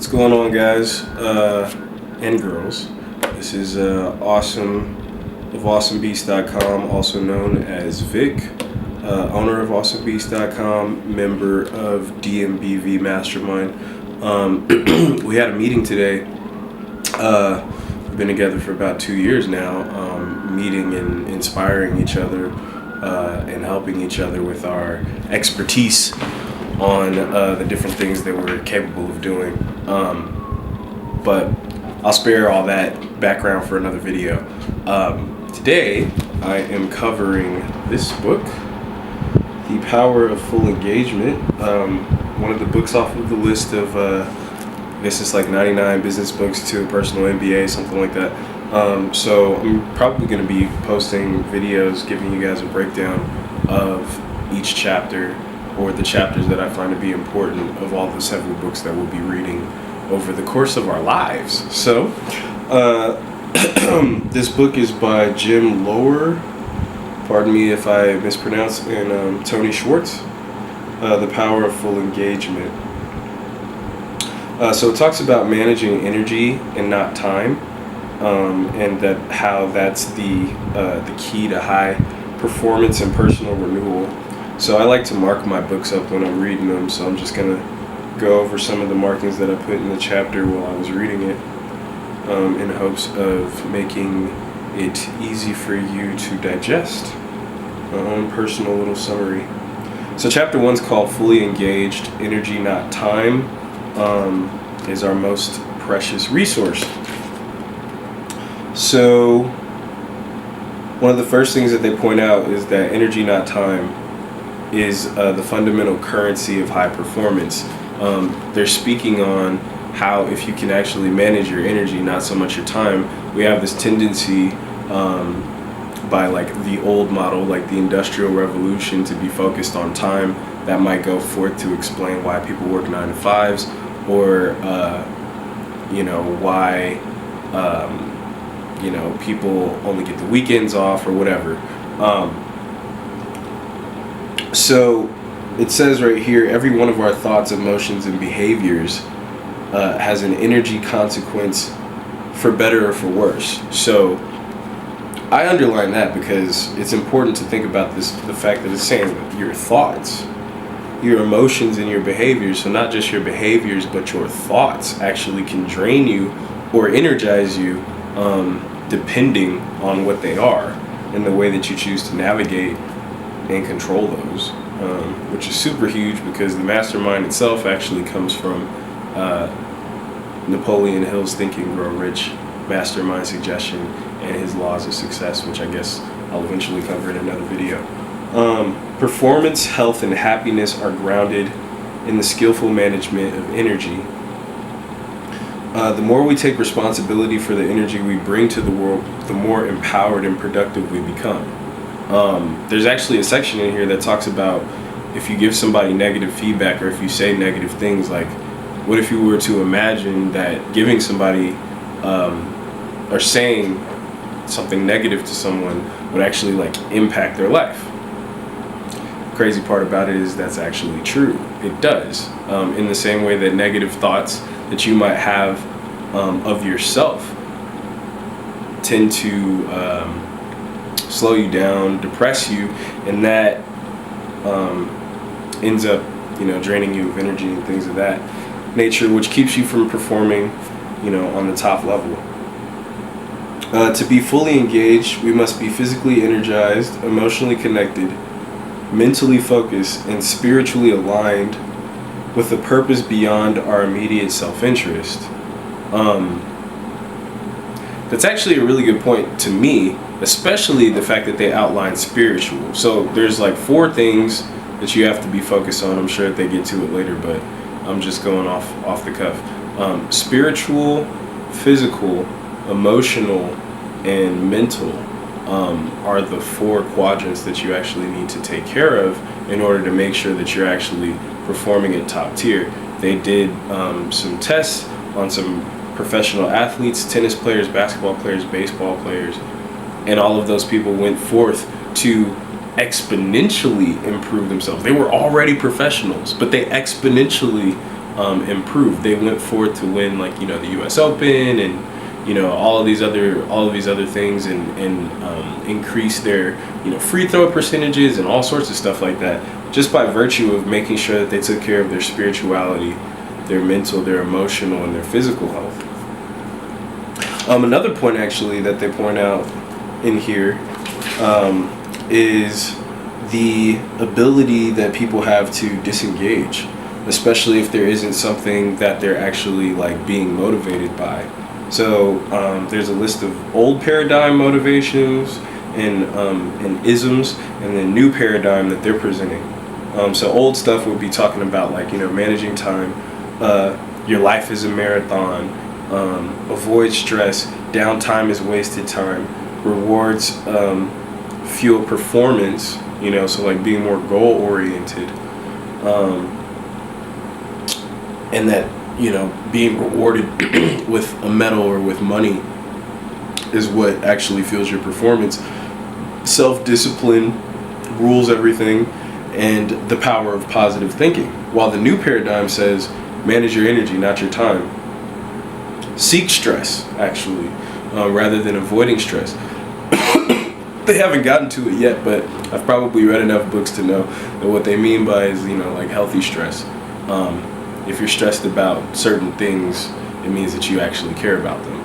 What's going on, guys and girls? This is Awesome of AwesomeBeast.com, also known as Vic, owner of AwesomeBeast.com, member of DMBV Mastermind. We had a meeting today. We've been together for about 2 years now, meeting and inspiring each other and helping each other with our expertise on the different things that we're capable of doing. But I'll spare all that background for another video. Today, I am covering this book, The Power of Full Engagement. One of the books off of the list of, I guess it's like 99 business books to a personal MBA, something like that. So I'm probably going to be posting videos giving you guys a breakdown of each chapter, or the chapters that I find to be important of all the 7 books that we'll be reading over the course of our lives. So, this book is by Jim Loehr, pardon me if I mispronounce, and Tony Schwartz, The Power of Full Engagement. So it talks about managing energy and not time, and that how that's the key to high performance and personal renewal. So I like to mark my books up when I'm reading them, so I'm just going to go over some of the markings that I put in the chapter while I was reading it, in hopes of making it easy for you to digest. My own personal little summary. So chapter 1's called Fully Engaged, Energy Not Time, is our most precious resource. So one of the first things that they point out is that energy not time is the fundamental currency of high performance. They're speaking on how if you can actually manage your energy, not so much your time. We have this tendency by like the old model, like the Industrial Revolution, to be focused on time. That might go forth to explain why people work 9 to 5s, or why people only get the weekends off or whatever. So it says right here, every one of our thoughts, emotions, and behaviors has an energy consequence, for better or for worse. So I underline that because it's important to think about this, the fact that it's saying that your thoughts, your emotions, and your behaviors, so not just your behaviors, but your thoughts actually can drain you or energize you, depending on what they are and the way that you choose to navigate and control those, which is super huge because the mastermind itself actually comes from Napoleon Hill's Think and Grow Rich mastermind suggestion and his laws of success, which I guess I'll eventually cover in another video. Performance, health, and happiness are grounded in the skillful management of energy. The more we take responsibility for the energy we bring to the world, the more empowered and productive we become. There's actually a section in here that talks about if you give somebody negative feedback, or if you say negative things, like what if you were to imagine that giving somebody or saying something negative to someone would actually like impact their life. Crazy part about it is that's actually true. It does. In the same way that negative thoughts that you might have of yourself tend to slow you down, depress you, and that ends up, draining you of energy and things of that nature, which keeps you from performing, on the top level. To be fully engaged, we must be physically energized, emotionally connected, mentally focused, and spiritually aligned with a purpose beyond our immediate self-interest. That's actually a really good point to me, especially the fact that they outline spiritual. So there's like 4 things that you have to be focused on. I'm sure that they get to it later, but I'm just going off the cuff. Spiritual, physical, emotional, and mental are the 4 quadrants that you actually need to take care of in order to make sure that you're actually performing at top tier. They did some tests on some professional athletes, tennis players, basketball players, baseball players, and all of those people went forth to exponentially improve themselves. They were already professionals, but they exponentially improved. They went forth to win, like, the U.S. Open and all of these other things, and increase their free throw percentages and all sorts of stuff like that, just by virtue of making sure that they took care of their spirituality, their mental, their emotional, and their physical health. Another point actually that they point out in here is the ability that people have to disengage, especially if there isn't something that they're actually like being motivated by. So there's a list of old paradigm motivations and isms, and then new paradigm that they're presenting. So old stuff would be talking about like managing time, your life is a marathon, avoid stress, downtime is wasted time, rewards fuel performance, so like being more goal oriented, and that being rewarded with a medal or with money is what actually fuels your performance. Self-discipline rules everything, and the power of positive thinking. While the new paradigm says manage your energy, not your time. Seek stress, actually, rather than avoiding stress. They haven't gotten to it yet, but I've probably read enough books to know that what they mean by is like healthy stress. If you're stressed about certain things, it means that you actually care about them.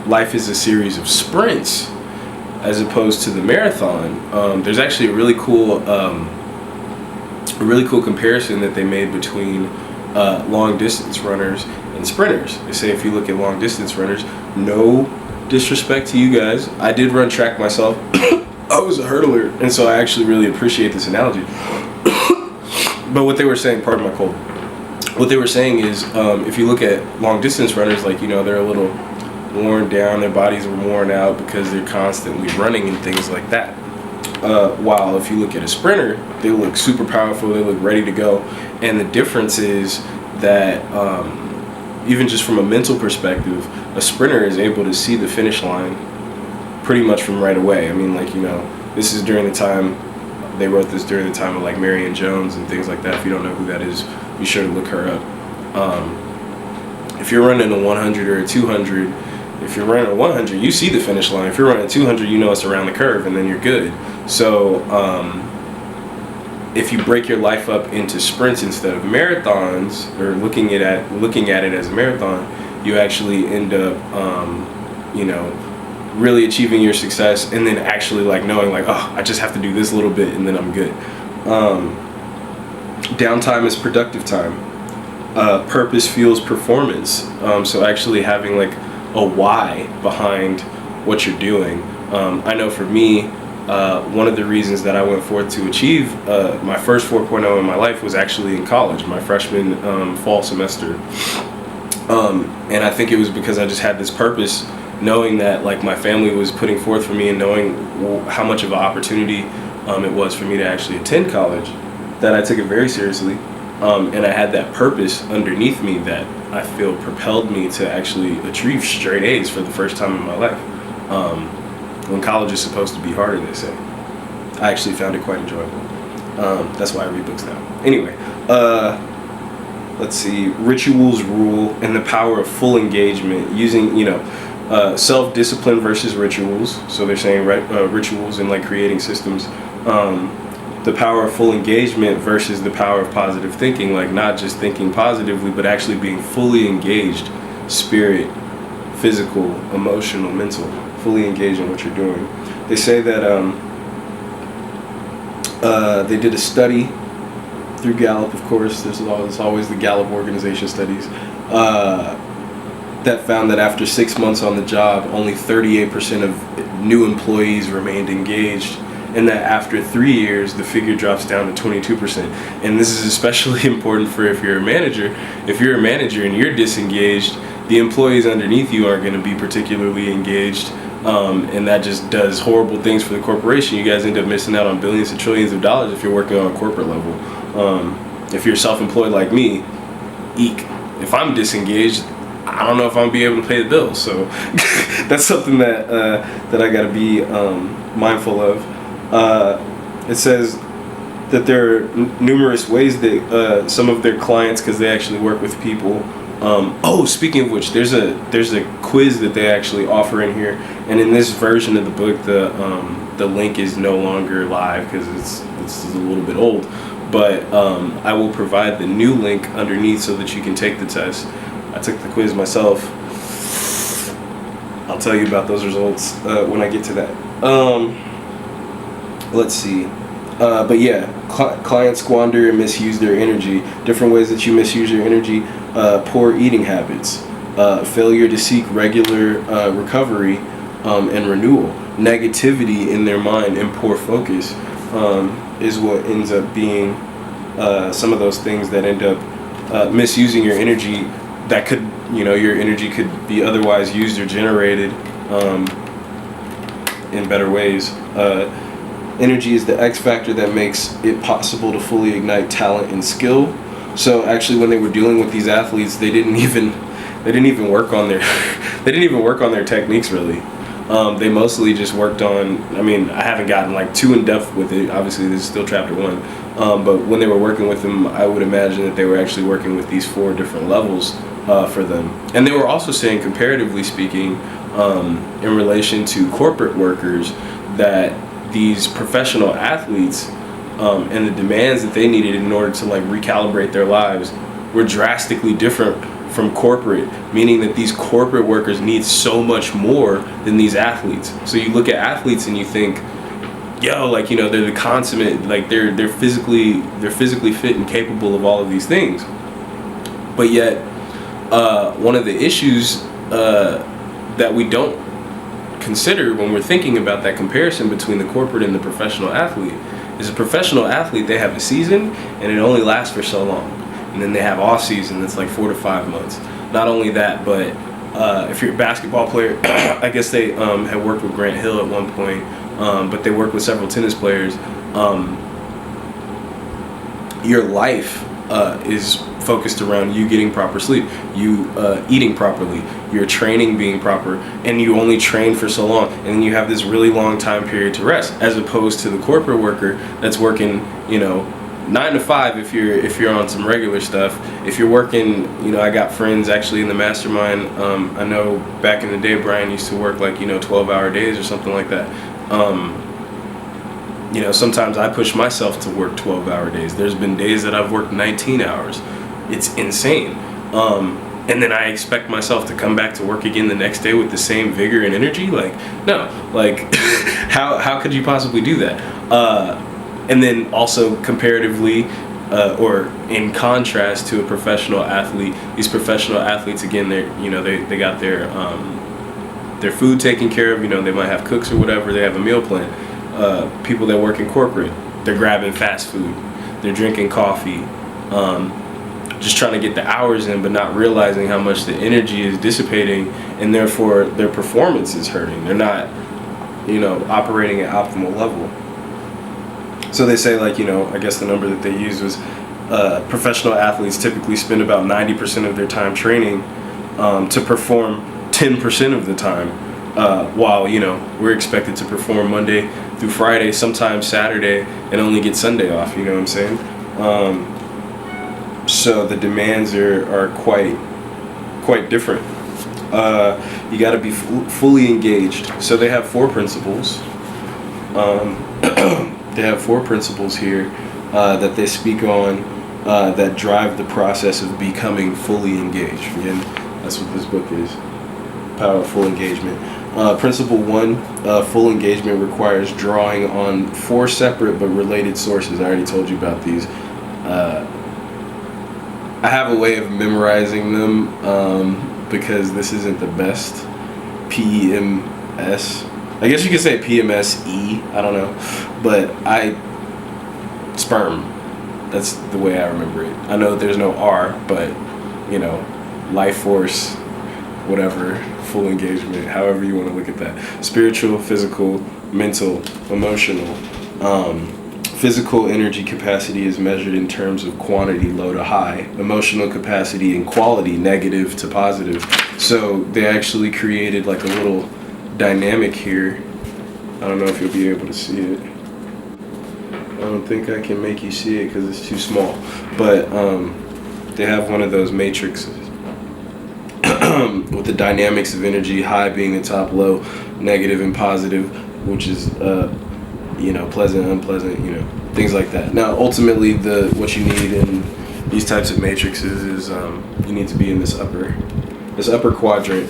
Life is a series of sprints as opposed to the marathon. There's actually a really cool comparison that they made between long distance runners and sprinters. They say if you look at long distance runners, no disrespect to you guys, I did run track myself. I was a hurdler, and so I actually really appreciate this analogy. But what they were saying, pardon my cold, what they were saying is if you look at long distance runners, like, they're a little worn down, their bodies are worn out because they're constantly running and things like that. While if you look at a sprinter, they look super powerful, they look ready to go. And the difference is that even just from a mental perspective, a sprinter is able to see the finish line pretty much from right away. I mean, like, this is during the time, they wrote this during the time of like Marion Jones and things like that. If you don't know who that is, be sure to look her up. If you're running a 100 or a 200, if you're running a 100, you see the finish line. If you're running a 200, it's around the curve, and then you're good. So if you break your life up into sprints instead of marathons, or looking at it as a marathon, you actually end up really achieving your success, and then actually like knowing like, oh, I just have to do this little bit and then I'm good. Downtime is productive time. Purpose fuels performance. So actually having like a why behind what you're doing. I know for me, one of the reasons that I went forth to achieve my first 4.0 in my life was actually in college, my freshman fall semester. And I think it was because I just had this purpose, knowing that like my family was putting forth for me, and knowing how much of an opportunity it was for me to actually attend college, that I took it very seriously. And I had that purpose underneath me that I feel propelled me to actually achieve straight A's for the first time in my life. When college is supposed to be harder, they say. I actually found it quite enjoyable. That's why I read books now. Anyway, let's see. Rituals rule, and the power of full engagement, using, self-discipline versus rituals. So they're saying rituals and like creating systems. The power of full engagement versus the power of positive thinking, like not just thinking positively, but actually being fully engaged, spirit, physical, emotional, mental, fully engaged in what you're doing. They say that they did a study through Gallup, of course. There's always the Gallup organization studies, that found that after 6 months on the job, only 38% of new employees remained engaged, and that after 3 years, the figure drops down to 22%. And this is especially important for if you're a manager. If you're a manager and you're disengaged, the employees underneath you aren't going to be particularly engaged, and that just does horrible things for the corporation. You guys end up missing out on billions and trillions of dollars if you're working on a corporate level. If you're self-employed like me, eek. If I'm disengaged, I don't know if I'm gonna be able to pay the bills. So that's something that I got to be mindful of. It says that there are numerous ways that some of their clients, because they actually work with people. Speaking of which, there's a quiz that they actually offer in here, and in this version of the book, the link is no longer live because it's a little bit old. But I will provide the new link underneath so that you can take the test. I took the quiz myself. I'll tell you about those results when I get to that. Let's see. But yeah, clients squander and misuse their energy. Different ways that you misuse your energy: poor eating habits, failure to seek regular recovery and renewal, negativity in their mind, and poor focus is what ends up being some of those things that end up misusing your energy. That could, your energy could be otherwise used or generated in better ways. Energy is the X factor that makes it possible to fully ignite talent and skill. So actually, when they were dealing with these athletes, they didn't even work on their techniques really. They mostly just worked on. I mean, I haven't gotten like too in depth with it. Obviously, this is still chapter 1. But when they were working with them, I would imagine that they were actually working with these 4 different levels for them. And they were also saying, comparatively speaking, in relation to corporate workers, that these professional athletes and the demands that they needed in order to like recalibrate their lives were drastically different from corporate, meaning that these corporate workers need so much more than these athletes. So you look at athletes and you think, yo, like, they're the consummate, like they're physically fit and capable of all of these things. But yet one of the issues that we don't consider when we're thinking about that comparison between the corporate and the professional athlete is a professional athlete, they have a season and it only lasts for so long, and then they have off season that's like 4 to 5 months. Not only that, but if you're a basketball player, I guess they had worked with Grant Hill at one point, but they worked with several tennis players. Your life is focused around you getting proper sleep, you eating properly, your training being proper, and you only train for so long, and then you have this really long time period to rest, as opposed to the corporate worker that's working 9 to 5 if you're on some regular stuff. If you're working, I got friends actually in the mastermind. I know back in the day Brian used to work like 12-hour days or something like that. Sometimes I push myself to work 12-hour days. There's been days that I've worked 19 hours. It's insane. And then I expect myself to come back to work again the next day with the same vigor and energy. Like, no, like how could you possibly do that? And then also comparatively, or in contrast to a professional athlete, these professional athletes, again, they got their food taken care of. They might have cooks or whatever. They have a meal plan. People that work in corporate, they're grabbing fast food, they're drinking coffee, just trying to get the hours in, but not realizing how much the energy is dissipating, and therefore their performance is hurting. They're not, operating at optimal level. So they say, like, I guess the number that they used was professional athletes typically spend about 90% of their time training to perform 10% of the time, while we're expected to perform Monday through Friday, sometimes Saturday, and only get Sunday off. You know what I'm saying? So the demands are quite different. You got to be fully engaged. So they have 4 principles. They have 4 principles here that they speak on that drive the process of becoming fully engaged. Again, that's what this book is. Power of full engagement. Principle 1, full engagement requires drawing on 4 separate but related sources. I already told you about these. I have a way of memorizing them because this isn't the best. PEMS. I guess you could say PMSE. I don't know. But sperm. That's the way I remember it. I know there's no R, but, life force, whatever, full engagement, however you want to look at that. Spiritual, physical, mental, emotional. Physical energy capacity is measured in terms of quantity, low to high. Emotional capacity and quality, negative to positive. So they actually created like a little dynamic here. I don't know if you'll be able to see it. don't think I can make you see it because it's too small. But they have one of those matrices with the dynamics of energy, high being the top, low, negative and positive, which is pleasant, unpleasant, things like that. Now, ultimately, what you need in these types of matrices is you need to be in this upper quadrant.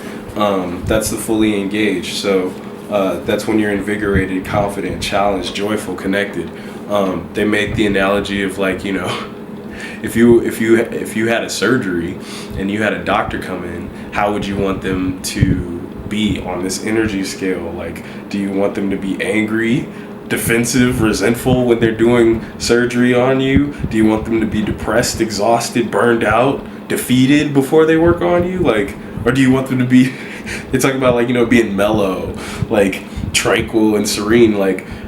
That's the fully engaged. So that's when you're invigorated, confident, challenged, joyful, connected. They make the analogy of if you had a surgery and you had a doctor come in, how would you want them to be on this energy scale? Like, do you want them to be angry, defensive, resentful when they're doing surgery on you? Do you want them to be depressed, exhausted, burned out, defeated before they work on you? Or do you want them to be, they talk about being mellow, tranquil and serene.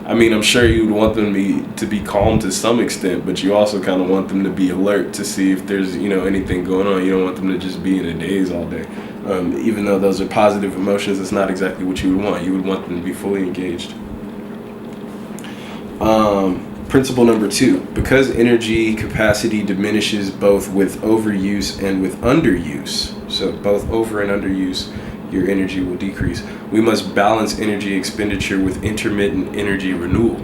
I'm sure you would want them to be calm to some extent, but you also kind of want them to be alert to see if there's, anything going on. You don't want them to just be in a daze all day. Even though those are positive emotions, it's not exactly what you would want. You would want them to be fully engaged. Principle number 2, because energy capacity diminishes both with overuse and with underuse. So both over and underuse, your energy will decrease. We must balance energy expenditure with intermittent energy renewal.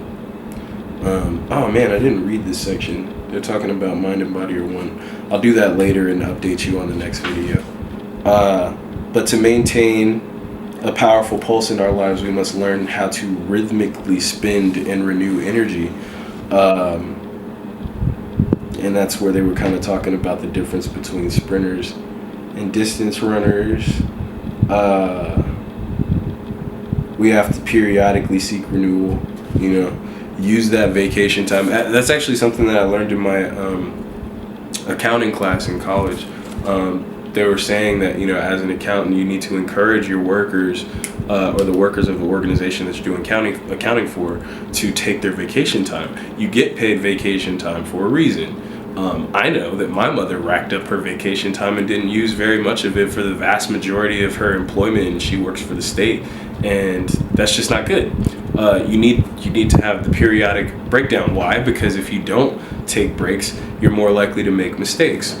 Oh man, I didn't read this section. They're talking about mind and body are one. I'll do that later and update you on the next video. But to maintain a powerful pulse in our lives, we must learn how to rhythmically spend and renew energy. And that's where they were kind of talking about the difference between sprinters and distance runners. We have to periodically seek renewal, use that vacation time. That's actually something that I learned in my accounting class in college. They were saying that, as an accountant, you need to encourage your workers or the workers of the organization that you're doing accounting for to take their vacation time. You get paid vacation time for a reason. I know that my mother racked up her vacation time and didn't use very much of it for the vast majority of her employment, and she works for the state, and that's just not good. You need to have the periodic breakdown. Why? Because if you don't take breaks, you're more likely to make mistakes.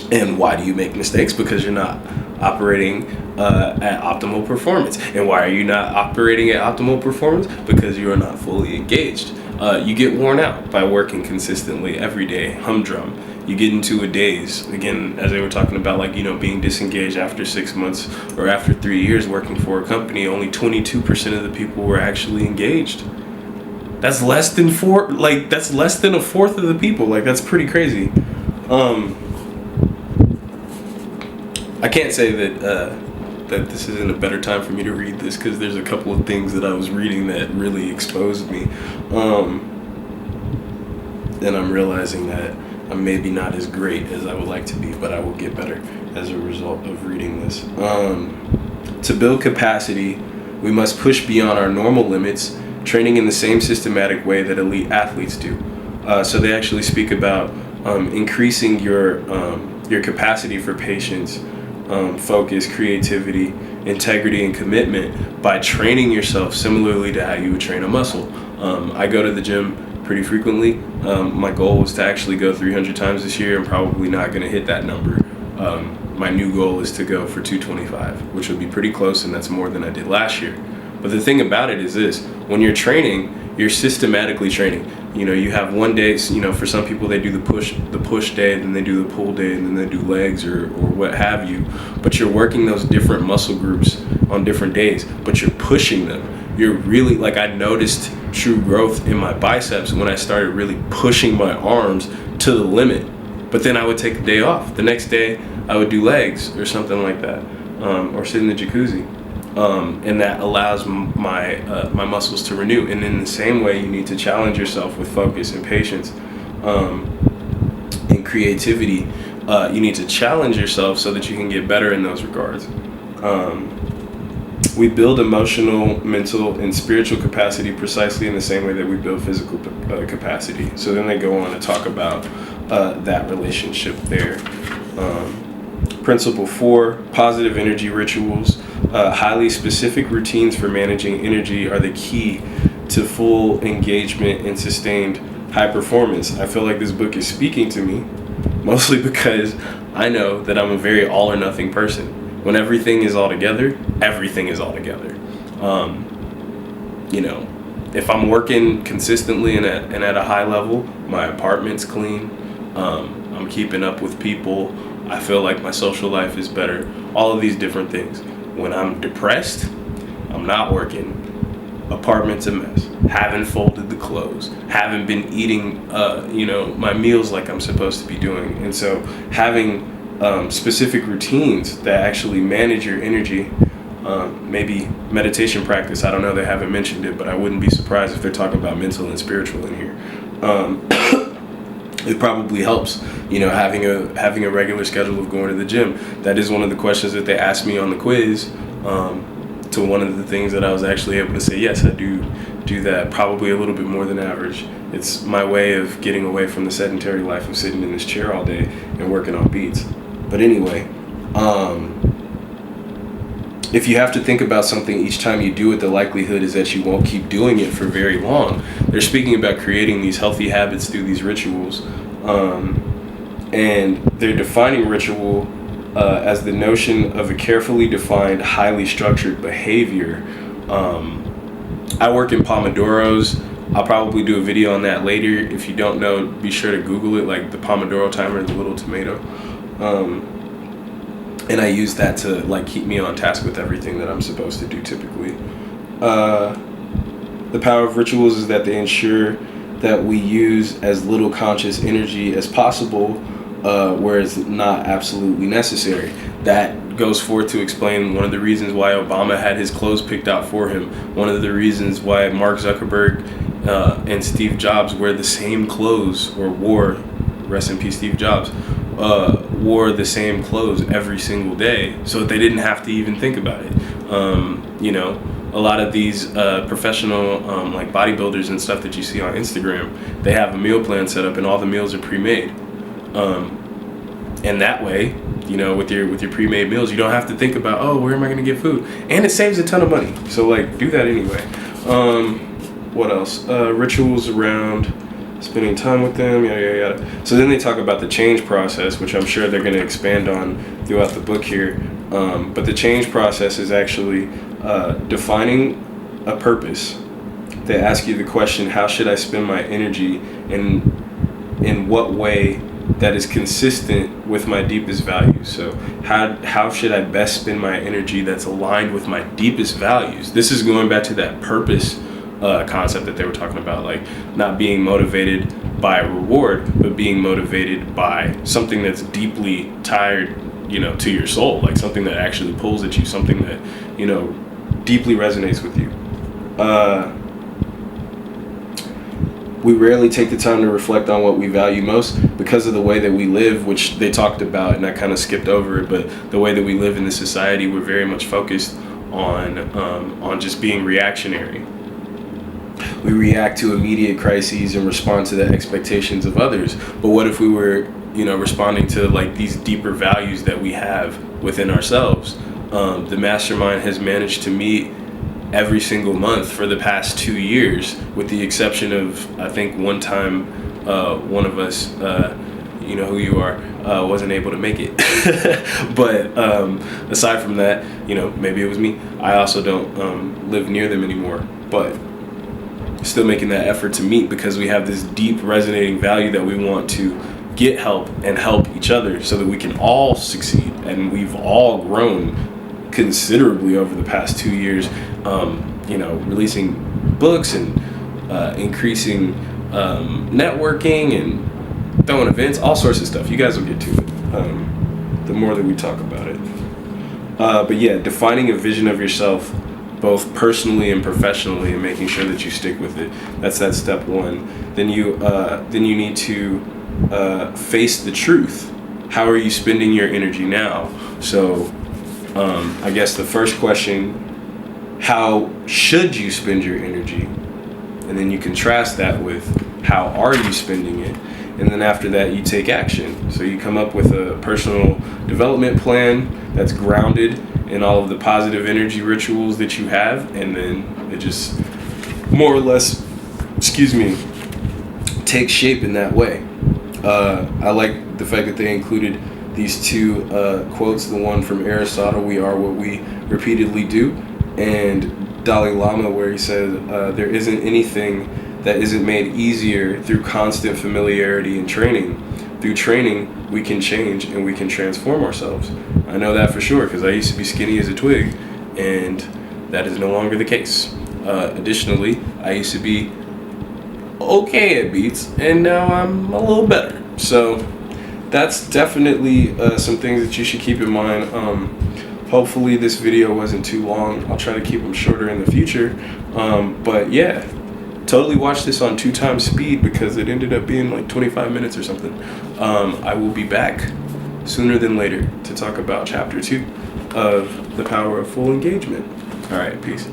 And why do you make mistakes? Because you're not operating at optimal performance. And why are you not operating at optimal performance? Because you are not fully engaged. You get worn out by working consistently every day, humdrum. You get into a daze. Again, as they were talking about, being disengaged after 6 months or after 3 years working for a company, only 22% of the people were actually engaged. That's less than a fourth of the people. That's pretty crazy. I can't say that this isn't a better time for me to read this, because there's a couple of things that I was reading that really exposed me. And I'm realizing that I'm maybe not as great as I would like to be, but I will get better as a result of reading this. To build capacity, we must push beyond our normal limits, training in the same systematic way that elite athletes do. So they actually speak about increasing your capacity for patience, focus, creativity, integrity, and commitment by training yourself similarly to how you would train a muscle. I go to the gym pretty frequently. My goal was to actually go 300 times this year. I'm probably not going to hit that number. My new goal is to go for 225, which would be pretty close, and that's more than I did last year. But the thing about it is this: when you're training, you're systematically training. You have one day, for some people they do the push day, then they do the pull day, and then they do legs or what have you. But you're working those different muscle groups on different days, but you're pushing them. You're really, I noticed true growth in my biceps when I started really pushing my arms to the limit. But then I would take a day off. The next day I would do legs or something like that, or sit in the jacuzzi. And that allows my muscles to renew. And in the same way, you need to challenge yourself with focus and patience and creativity. You need to challenge yourself so that you can get better in those regards. We build emotional, mental, and spiritual capacity precisely in the same way that we build physical capacity. So then they go on to talk about that relationship there. Principle 4, positive energy rituals. Highly specific routines for managing energy are the key to full engagement and sustained high performance. I feel like this book is speaking to me, mostly because I know that I'm a very all or nothing person. When everything is all together, everything is all together. You know, if I'm working consistently and at a high level, my apartment's clean, I'm keeping up with people, I feel like my social life is better, all of these different things. When I'm depressed, I'm not working, apartment's a mess, haven't folded the clothes, haven't been eating my meals like I'm supposed to be doing. And so having specific routines that actually manage your energy, maybe meditation practice, I don't know, they haven't mentioned it, but I wouldn't be surprised if they're talking about mental and spiritual in here. It probably helps, having a regular schedule of going to the gym. That is one of the questions that they asked me on the quiz. To one of the things that I was actually able to say, yes, I do that, probably a little bit more than average. It's my way of getting away from the sedentary life of sitting in this chair all day and working on beats. But anyway, if you have to think about something each time you do it, the likelihood is that you won't keep doing it for very long. They're speaking about creating these healthy habits through these rituals. And they're defining ritual as the notion of a carefully defined, highly structured behavior. I work in Pomodoros. I'll probably do a video on that later. If you don't know, be sure to Google it, like the Pomodoro timer, the little tomato. And I use that to keep me on task with everything that I'm supposed to do typically. The power of rituals is that they ensure that we use as little conscious energy as possible, where it's not absolutely necessary. That goes forth to explain one of the reasons why Obama had his clothes picked out for him. One of the reasons why Mark Zuckerberg and Steve Jobs wear the same clothes, or wore, rest in peace Steve Jobs, wore the same clothes every single day, so that they didn't have to even think about it. A lot of these professional bodybuilders and stuff that you see on Instagram, they have a meal plan set up and all the meals are pre-made. And that way, with your pre-made meals, you don't have to think about, oh, where am I going to get food? And it saves a ton of money. So do that anyway. What else? Rituals around spending time with them, yada, yada, yada. So then they talk about the change process, which I'm sure they're going to expand on throughout the book here. But the change process is actually defining a purpose. They ask you the question, how should I spend my energy, and in what way that is consistent with my deepest values? So how should I best spend my energy that's aligned with my deepest values? This is going back to that purpose concept that they were talking about, not being motivated by a reward, but being motivated by something that's deeply tied, to your soul, something that actually pulls at you, something that, deeply resonates with you. We rarely take the time to reflect on what we value most because of the way that we live, which they talked about, and I kind of skipped over it, but the way that we live in this society, we're very much focused on just being reactionary. We react to immediate crises and respond to the expectations of others. But what if we were, responding to these deeper values that we have within ourselves? The mastermind has managed to meet every single month for the past 2 years, with the exception of, I think, one time one of us, you know who you are, wasn't able to make it. But aside from that, maybe it was me. I also don't live near them anymore, but still making that effort to meet because we have this deep resonating value that we want to get help and help each other so that we can all succeed. And we've all grown considerably over the past 2 years, releasing books and increasing networking and throwing events, all sorts of stuff. You guys will get to it the more that we talk about it. But yeah, defining a vision of yourself, both personally and professionally, and making sure that you stick with it. That's step one. Then you need to face the truth. How are you spending your energy now? So I guess the first question, how should you spend your energy? And then you contrast that with how are you spending it? And then after that, you take action. So you come up with a personal development plan that's grounded in all of the positive energy rituals that you have, and then it just more or less, take shape in that way. I like the fact that they included these two quotes, the one from Aristotle, "We are what we repeatedly do," and Dalai Lama, where he said, there isn't anything that isn't made easier through constant familiarity and training. Through training, we can change and we can transform ourselves. I know that for sure because I used to be skinny as a twig, and that is no longer the case. Additionally, I used to be okay at beats, and now I'm a little better. So that's definitely some things that you should keep in mind. Hopefully this video wasn't too long. I'll try to keep them shorter in the future. But yeah, totally watch this on 2x speed because it ended up being like 25 minutes or something. I will be back sooner than later to talk about chapter 2 of The Power of Full Engagement. All right, peace.